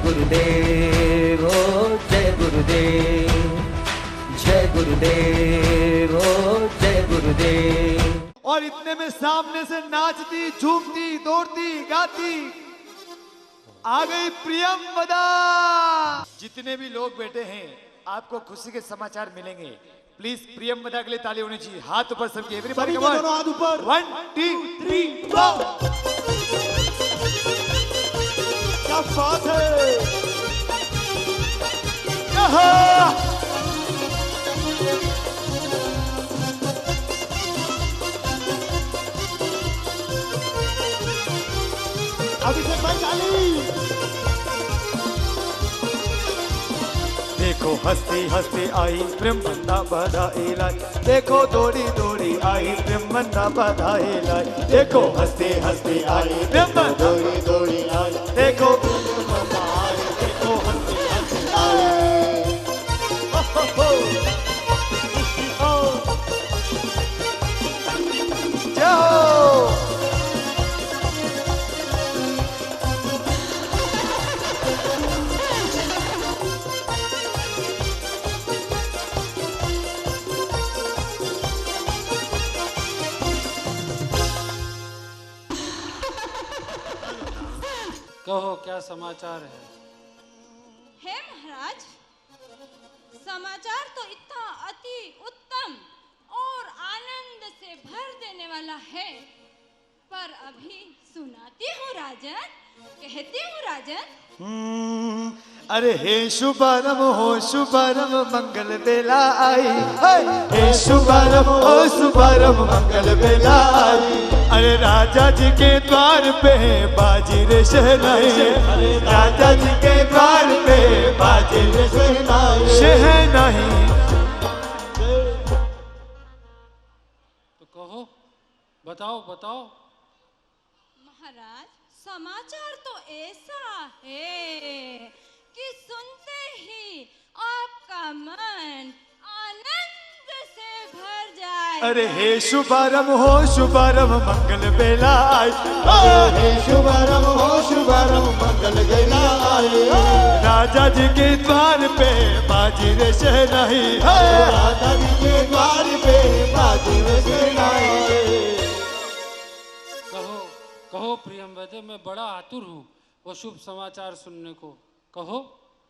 गुरुदेव ओ जय गुरुदेव, जय गुरुदेव ओ जय गुरुदेव। और इतने में सामने से नाचती झूमती दौड़ती गाती आ गई प्रियंवदा। जितने भी लोग बैठे हैं आपको खुशी के समाचार मिलेंगे। प्लीज प्रियंवदा के लिए ताली होनी चाहिए। हाथ ऊपर सबके, एवरीबॉडी कम ऑन, हाथ ऊपर, 1 2 3 गो। क्या बात है, अभिषेक भाई ताली। देखो हंसती हंसती आई प्रेमवंदा बधाई लाई, देखो दौड़ी दौड़ी आई प्रेमवंदा बधाई लाई। देखो हंसती हंसती आई प्रेमवंदा दौड़ी दौड़ी आई, देखो प्रेमवंदा आई, देखो हंसती हंसती आई। जाओ कहो क्या समाचार है महाराज? समाचार तो इतना अति उत्तम और आनंद से भर देने वाला है, पर अभी सुनाती हूँ राजन, कहती हूँ राजन। अरे हे शुभारंभ हो शुभारंभ मंगल बेला आई, हे शुभारंभ हो शुभारंभ मंगल बेला आई। अरे राजा जी के द्वार पे बाजी रे शहनाई, अरे राजा जी के द्वार पे बाजी रे शहनाई, शहनाई। तो कहो, बताओ बताओ। महाराज समाचार तो ऐसा है कि सुनते ही आपका मन आनंद से भर जाए। अरे हे शुभारंभ हो शुभारंभ मंगल बेला आई, हे शुभारंभ हो शुभारंभ मंगल बेला आई। राजा जी के द्वार पे बाजी रे शहनाई, राजा जी के द्वार पे बाजी रे शहनाई। कहो कहो प्रियंवदे, मैं बड़ा आतुर हूँ वो शुभ समाचार सुनने को। कहो।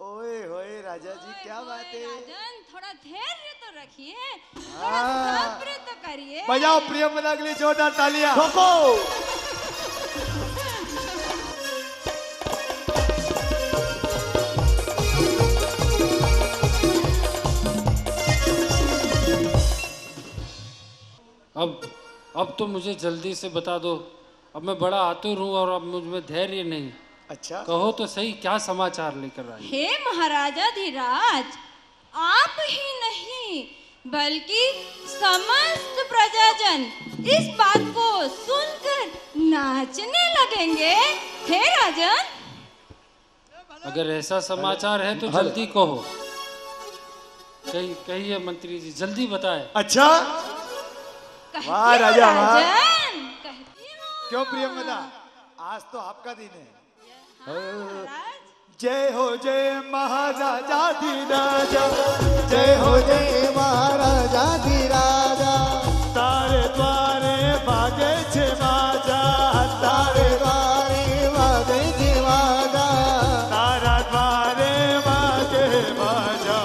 ओए होए राजा जी, क्या बात है। राजन थोड़ा धैर्य तो रखिए, थोड़ा सब्र तो करिए। बजाओ प्रियंवदा के लिए जोरदार तालियां। अब तो मुझे जल्दी से बता दो, अब मैं बड़ा आतुर हूँ और अब मुझ में धैर्य नहीं। अच्छा कहो तो सही, क्या समाचार लेकर आए? हे महाराजा धीराज, आप ही नहीं बल्कि समस्त प्रजाजन इस बात को सुनकर नाचने लगेंगे। हे राजन, अगर ऐसा समाचार है तो जल्दी कहो। कहिए मंत्री जी, जल्दी बताए। अच्छा वाह राजा वाह। कहती हूँ। क्यों प्रियंवदा, आज तो आपका दिन है। महाराज। जय हो जय महाराजा धीराजा, जय हो जय महाराजा धीराजा। तारे द्वारे भागे छे बाजा, तारे द्वारे भागे छे बाजा, तारा द्वारे भागे बाजा।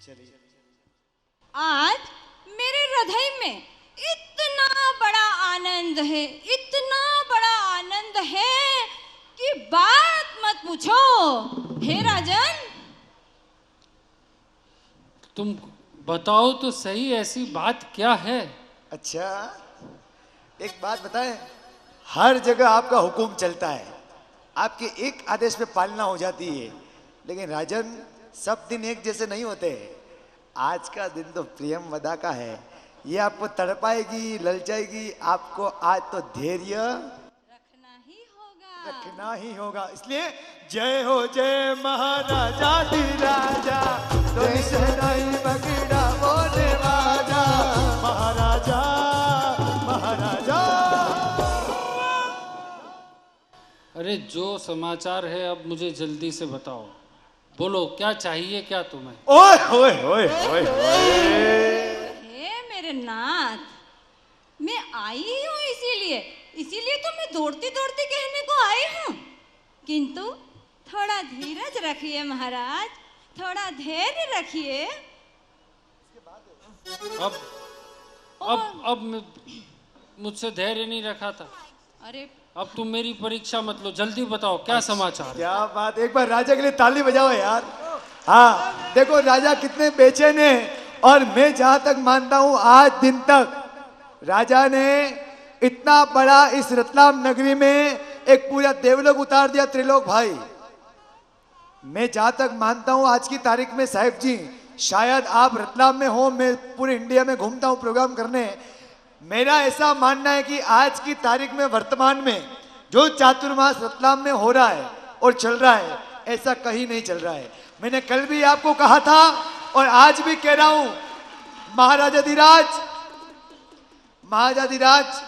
चलिए। आज मेरे हृदय में इतना बड़ा आनंद है, इतना बड़ा आनंद है कि बात मत पूछो। हे राजन, तुम बताओ तो सही, ऐसी बात क्या है? अच्छा एक बात बताएं, हर जगह आपका हुक्म चलता है, आपके एक आदेश पे पालना हो जाती है, लेकिन राजन सब दिन एक जैसे नहीं होते। आज का दिन तो प्रियंवदा का है, ये आपको तड़पाएगी ललचाएगी। आपको आज तो धैर्य रखना ही होगा। इसलिए जय हो जय महाराजा धीराजा, तो नहीं पकड़ा बोले वाजा। महाराजा महाराजा। अरे जो समाचार है अब मुझे जल्दी से बताओ। बोलो क्या चाहिए क्या तुम्हें? ओए ओए ओए ओए हे मेरे नाथ, मैं आई ही हूँ इसीलिए तो मैं दौड़ती दौड़ती कहने को आई हूँ। किंतु थोड़ा धीरज रखिए महाराज, थोड़ा धैर्य रखिए। अब मुझसे धैर्य नहीं रखा था। अरे अब तुम मेरी परीक्षा मत लो, जल्दी बताओ क्या समाचार है? क्या बात, एक बार राजा के लिए ताली बजाओ यार। हाँ देखो राजा कितने बेचैन हैं, और मैं जहां तक मानता हूं आज दिन तक राजा ने इतना बड़ा इस रतलाम नगरी में एक पूरा देवलोक उतार दिया, त्रिलोक भाई। मैं जहां तक मानता हूं आज की तारीख में साहिब जी, शायद आप रतलाम में हो, मैं पूरे इंडिया में घूमता हूं प्रोग्राम करने। मेरा ऐसा मानना है कि आज की तारीख में वर्तमान में जो चातुर्मास रतलाम में हो रहा है और चल रहा है, ऐसा कहीं नहीं चल रहा है। मैंने कल भी आपको कहा था और आज भी कह रहा हूं, महाराजाधिराज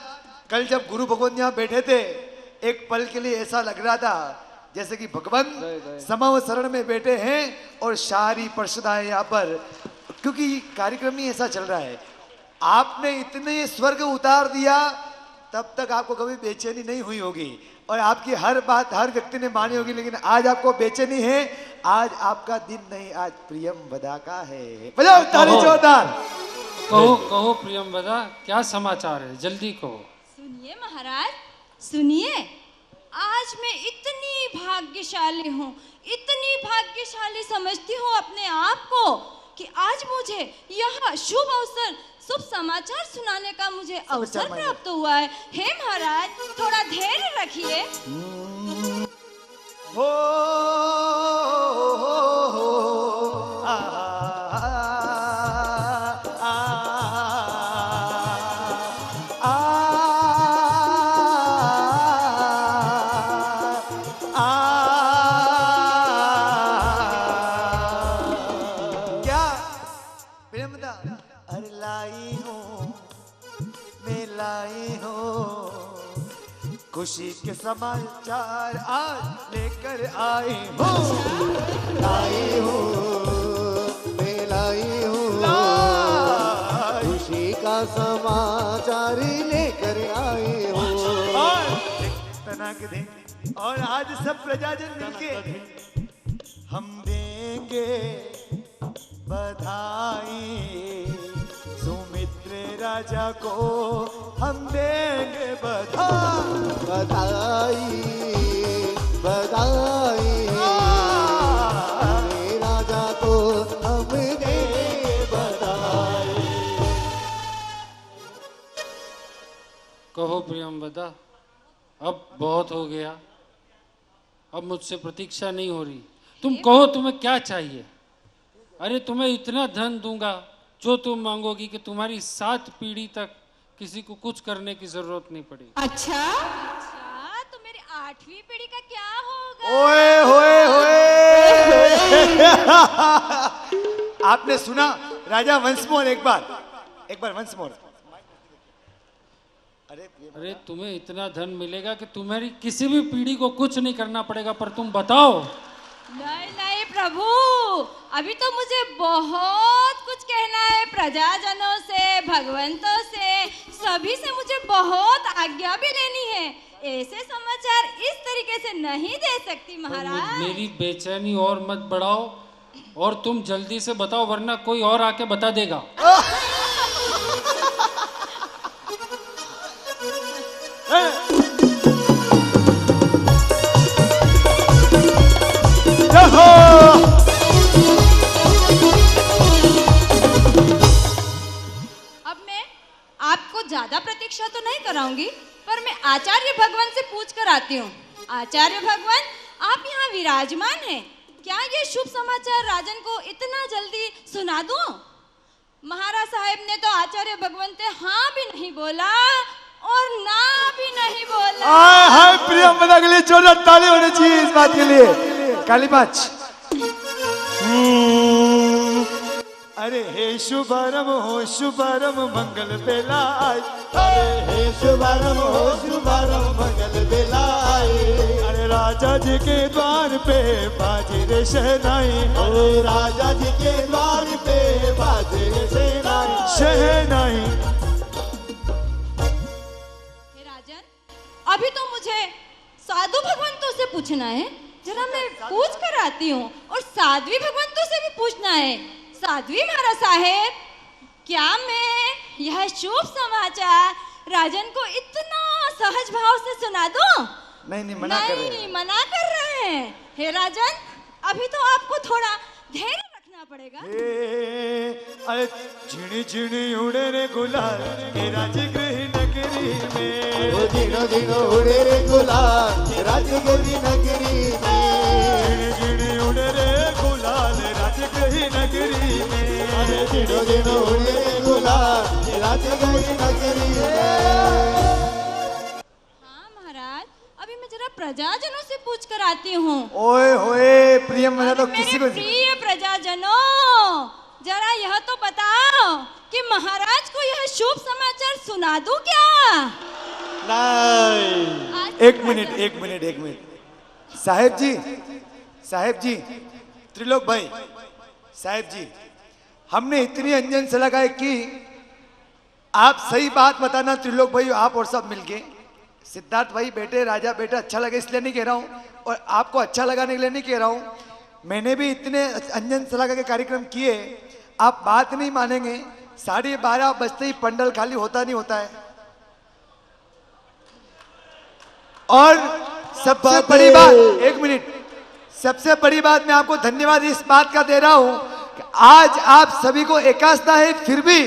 कल जब गुरु भगवान यहाँ बैठे थे, एक पल के लिए ऐसा लग रहा था जैसे कि भगवान समाव शरण में बैठे हैं और शाहरी पर्षदा है यहाँ पर, क्योंकि कार्यक्रम ही ऐसा चल रहा है। आपने इतने स्वर्ग उतार दिया, तब तक आपको कभी बेचैनी नहीं हुई होगी और आपकी हर बात हर व्यक्ति ने मानी होगी, लेकिन आज आपको बेचैनी है। आज आपका दिन नहीं, आज प्रियंवदा का है। बजाओ ताली जोरदार। कहो प्रियंवदा, क्या समाचार है, जल्दी कहो। सुनिए महाराज, सुनिए। आज मैं इतनी भाग्यशाली हूँ, इतनी भाग्यशाली समझती हूँ अपने आप को कि आज मुझे यह शुभ अवसर, शुभ समाचार सुनाने का मुझे अवसर प्राप्त हुआ है। हे महाराज, थोड़ा धैर्य रखिए। हो खुशी के समाचार आज लेकर आई हूँ, मैं लाई हूँ खुशी का समाचार लेकर आई हूँ। और आज सब प्रजाजन मिलके हम देंगे बधाई, सुमित्र राजा को हम देंगे बधाई बधाई, राजा को हम देंगे बधाई। कहो प्रियंवदा, अब बहुत हो गया, अब मुझसे प्रतीक्षा नहीं हो रही। तुम कहो तुम्हें क्या चाहिए? अरे तुम्हें इतना धन दूंगा जो तुम मांगोगी कि तुम्हारी 7 पीढ़ी तक किसी को कुछ करने की जरूरत नहीं पड़ेगी। अच्छा, तो मेरी 8वीं पीढ़ी का क्या होगा? ओए होए होए आपने सुना राजा वंस मोर, एक बार वंस मोर। अरे तुम्हें इतना धन मिलेगा कि तुम्हारी किसी भी पीढ़ी को कुछ नहीं करना पड़ेगा, पर तुम बताओ। नहीं प्रभु, अभी तो मुझे बहुत कुछ कहना है, प्रजाजनों से, भगवंतों से, सभी से मुझे बहुत आज्ञा भी लेनी है। ऐसे समाचार इस तरीके से नहीं दे सकती महाराज। मेरी बेचैनी और मत बढ़ाओ और तुम जल्दी से बताओ, वरना कोई और आके बता देगा। अब मैं आपको ज्यादा प्रतीक्षा तो नहीं कराऊंगी, पर मैं आचार्य भगवान से पूछ कर आती हूँ। आचार्य भगवान, आप यहाँ विराजमान हैं, क्या ये शुभ समाचार राजन को इतना जल्दी सुना दूं? महाराज साहब ने तो आचार्य भगवान से हाँ भी नहीं बोला और ना भी नहीं बोला। हाय प्रियंवदा के लिए जोरदार ताली होनी चाहिए इस बात के लिए। काली पांच। अरे हे शुभारंभ हो शुभारंभ मंगल बेलाय, अरे हे शुभारंभ हो शुभारंभ मंगल बेलाय, अरे राजा जी के द्वार पे बाजे रे शहनाई, अरे राजा जी के द्वार पे बाजे रे शहनाई, शहनाई। हे राजन, अभी तो मुझे साधु भगवंतों से पूछना है, जरा मैं पूछ कर आती हूँ। और साध्वी भगवंतों से भी पूछना है। साध्वी महाराज साहेब, क्या मैं यह शुभ समाचार राजन को इतना सहज भाव से सुना दूं? नहीं मना कर रहे हैं। मना कर रहे हैं। हे राजन, अभी तो आपको थोड़ा धैर्य रखना पड़ेगा। अरे झिणी झिणी उड़े रे गुलाल के राजगृह नगरी में, ओ दिनो दिनो उड़े रे गुलाल राजगिरी नगरी में, झिणी झिणी उड़े रे गुलाल राजगृह नगरी में, अरे दिनो दिनो उड़े रे गुलाल राजगिरी नगरी में। हाँ महाराज, अभी मैं जरा प्रजाजनों से पूछ कर आती हूँ। ओए होए प्रियम, मैंने तो मेरे किसी को प्रिय प्रजाजनों, जरा यह तो बताओ कि महाराज को यह शुभ समाचार सुना दूं क्या? नहीं, आज एक मिनट साहेब जी, त्रिलोक भाई, साहेब जी, हमने इतनी अंजन सलाह की, आप सही बात बताना त्रिलोक भाई, आप और सब मिलके। सिद्धार्थ भाई बेटे, राजा बेटा, अच्छा लगे इसलिए नहीं कह रहा हूँ, और आपको अच्छा लगाने के लिए नहीं कह रहा हूँ। मैंने भी इतने अंजन सलाह के कार्यक्रम किए, आप बात नहीं मानेंगे, 12:30 बजते ही पंडल खाली होता नहीं होता है। और सबसे बड़ी बात, एक मिनट, सबसे बड़ी बात मैं आपको धन्यवाद इस बात का दे रहा हूं कि आज आप सभी को एकादशा है, फिर भी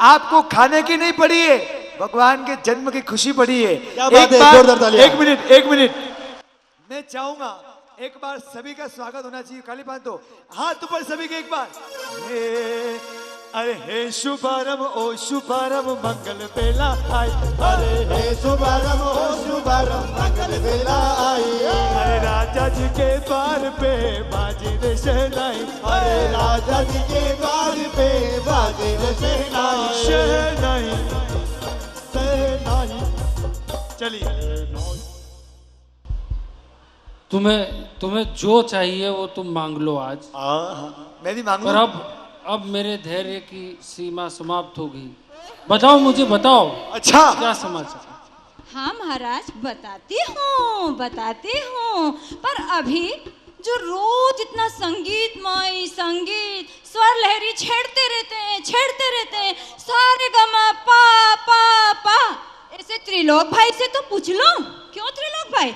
आपको खाने की नहीं पड़ी है, भगवान के जन्म की खुशी पड़ी है। एक मिनट, मैं चाहूंगा एक बार सभी का स्वागत होना चाहिए। खाली बात दो, हाथ ऊपर सभी के एक बार। अरे हे शुभारंभ ओ शुभारंभ मंगल बेला आई, अरे हे शुभारंभ ओ शुभारंभ मंगल बेला आई, अरे राजा जी के द्वार पे बाजे रे शहनाई, अरे राजा जी के द्वार पे बाजे रे शहनाई, शहनाई। शहनाई। चलिए, तुम्हें जो चाहिए वो तुम मांग लो आज। मैं भी मांगू। पर अब मेरे धैर्य की सीमा समाप्त हो गई। बताओ, मुझे बताओ, अच्छा, क्या समाचार? हाँ महाराज, बताती हूँ, पर अभी जो रोज इतना संगीतमय संगीत स्वर लहरी छेड़ते रहते हैं, सारे गमा पा पा पा, ऐसे त्रिलोक भाई से तो पूछ लो। क्यों त्रिलोक भाई?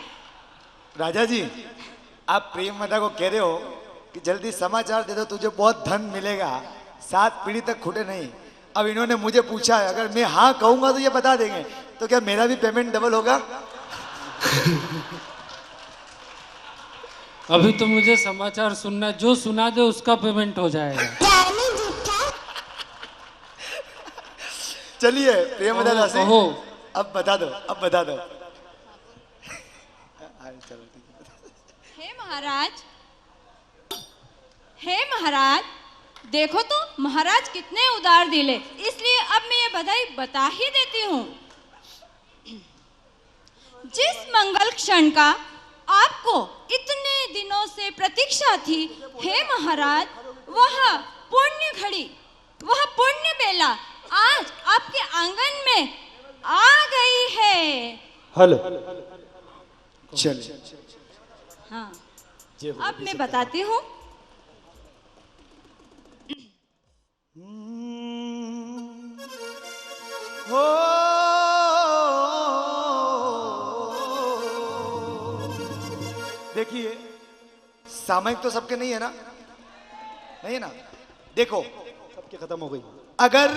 राजा जी, आप प्रेम मदा को कह रहे हो कि जल्दी समाचार दे दो, तुझे बहुत धन मिलेगा, 7 पीढ़ी तक खुटे नहीं। अब इन्होंने मुझे पूछा है, अगर मैं हाँ कहूंगा तो ये बता देंगे, तो क्या मेरा भी पेमेंट डबल होगा? अभी तो मुझे समाचार सुनना, जो सुना दे उसका पेमेंट हो जाएगा। चलिए प्रेम मदा से कहो। अब बता दो। हे महाराज, देखो तो महाराज कितने उदार दिल है, इसलिए अब मैं ये बधाई बता ही देती हूँ। जिस मंगल क्षण का आपको इतने दिनों से प्रतीक्षा थी, हे महाराज, वह पुण्य घड़ी, वह पुण्य बेला आज आपके आंगन में आ गई है। हेलो, चलिए। हाँ, अब मैं बताती हूँ। हो देखिए, सामयिक तो सबके नहीं है ना, देखो सबके खत्म हो गई। अगर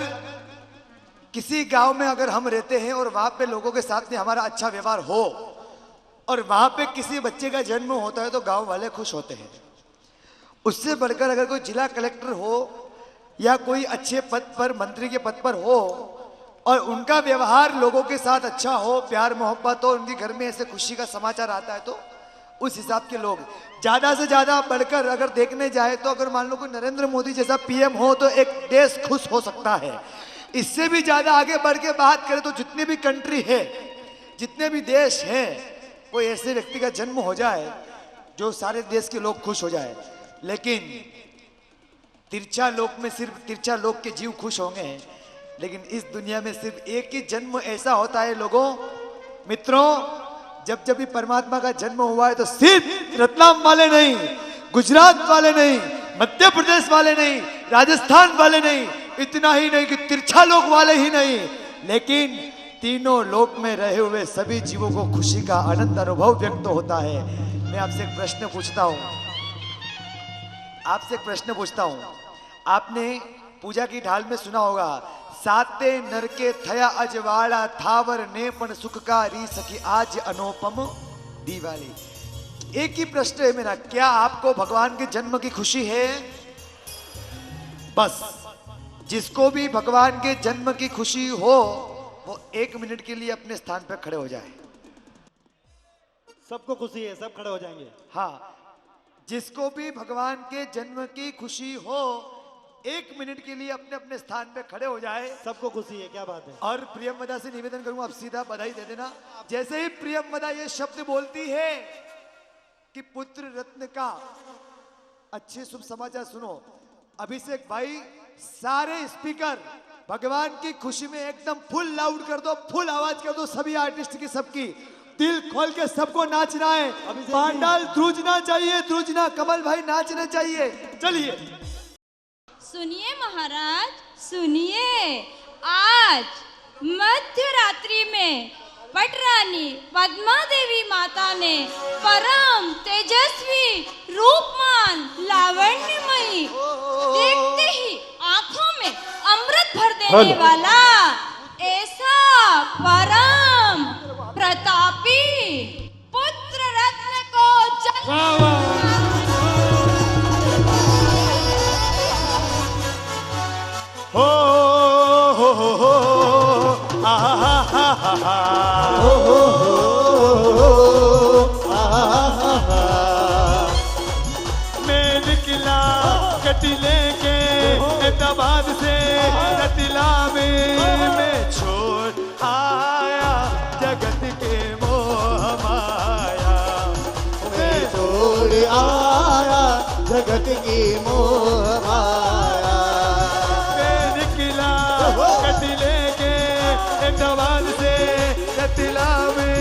किसी गांव में अगर हम रहते हैं और वहां पे लोगों के साथ में हमारा अच्छा व्यवहार हो और वहां पे किसी बच्चे का जन्म होता है तो गांव वाले खुश होते हैं। उससे बढ़कर अगर कोई जिला कलेक्टर हो या कोई अच्छे पद पर, मंत्री के पद पर हो और उनका व्यवहार लोगों के साथ अच्छा हो, प्यार मोहब्बत हो, उनके घर में ऐसे खुशी का समाचार आता है, तो उस हिसाब के लोग ज्यादा से ज्यादा बढ़कर अगर देखने जाए तो अगर मान लो कोई नरेंद्र मोदी जैसा पीएम हो तो एक देश खुश हो सकता है। इससे भी ज्यादा आगे बढ़ के बात करें तो जितने भी कंट्री है, जितने भी देश हैं, कोई ऐसे व्यक्ति का जन्म हो जाए जो सारे देश के लोग खुश हो जाए, लेकिन तिरछा लोक में सिर्फ तिरछा लोक के जीव खुश होंगे, लेकिन इस दुनिया में सिर्फ एक ही जन्म ऐसा होता है लोगों, मित्रों, जब जब भी परमात्मा का जन्म हुआ है तो सिर्फ रतलाम वाले नहीं, गुजरात वाले नहीं, मध्य प्रदेश वाले नहीं, राजस्थान वाले नहीं, इतना ही नहीं कि तिरछा लोक वाले ही नहीं, लेकिन तीनों लोक में रहे हुए सभी जीवों को खुशी का आनंद अनुभव व्यक्त होता है। मैं आपसे एक प्रश्न पूछता हूं, आपने पूजा की ढाल में सुना होगा, साते नर के थया अजवाड़ा थावर ने पण सुख का री सकी आज अनुपम दिवाली। एक ही प्रश्न है मेरा, क्या आपको भगवान के जन्म की खुशी है? बस जिसको भी भगवान के जन्म की खुशी हो वो 1 मिनट के लिए अपने स्थान पर खड़े हो जाए। सबको खुशी है, सब खड़े हो जाएंगे। हाँ, जिसको भी भगवान के जन्म की खुशी हो 1 मिनट के लिए अपने अपने स्थान पे खड़े हो जाए। सबको खुशी है, क्या बात है। और प्रियमदा से निवेदन करूंगा, आप सीधा बधाई दे देना। जैसे ही प्रियमदा ये शब्द बोलती है कि पुत्र रत्न का अच्छे शुभ समाचार सुनो, अभिषेक भाई सारे स्पीकर भगवान की खुशी में एकदम फुल लाउड कर दो, फुल आवाज कर दो, सभी आर्टिस्ट की, सबकी दिल खोल के सबको नाचना है। पांडाल ध्रुजना चाहिए, ध्रुजना, कमल भाई नाचना चाहिए। चलिए सुनिए महाराज, सुनिए, आज मध्य रात्रि में पटरानी पद्मा देवी माता ने परम तेजस्वी रूपमान लावण्यमयी, देखते ही आंखों में अमृत भर देने वाला ऐसा परम प्रतापी पुत्र रत्न को वाह वाह मैं निकला गति लेके हैदराबाद से रतिला में, मैं छोड़ आया जगत के मोह माया, मैं छोड़ आया जगत की मोह माया। मैं निकला गति लेके हैदराबाद से रतिला में,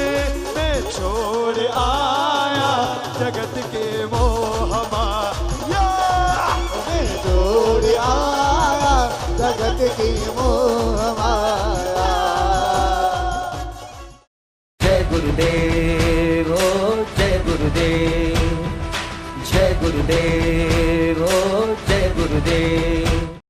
मैं छोड़ आया जगत के मोह माया, मैं छोड़ आया जगत की मोह माया। जय गुरुदेव ओ जय गुरुदेव, जय गुरुदेव ओ जय गुरुदेव।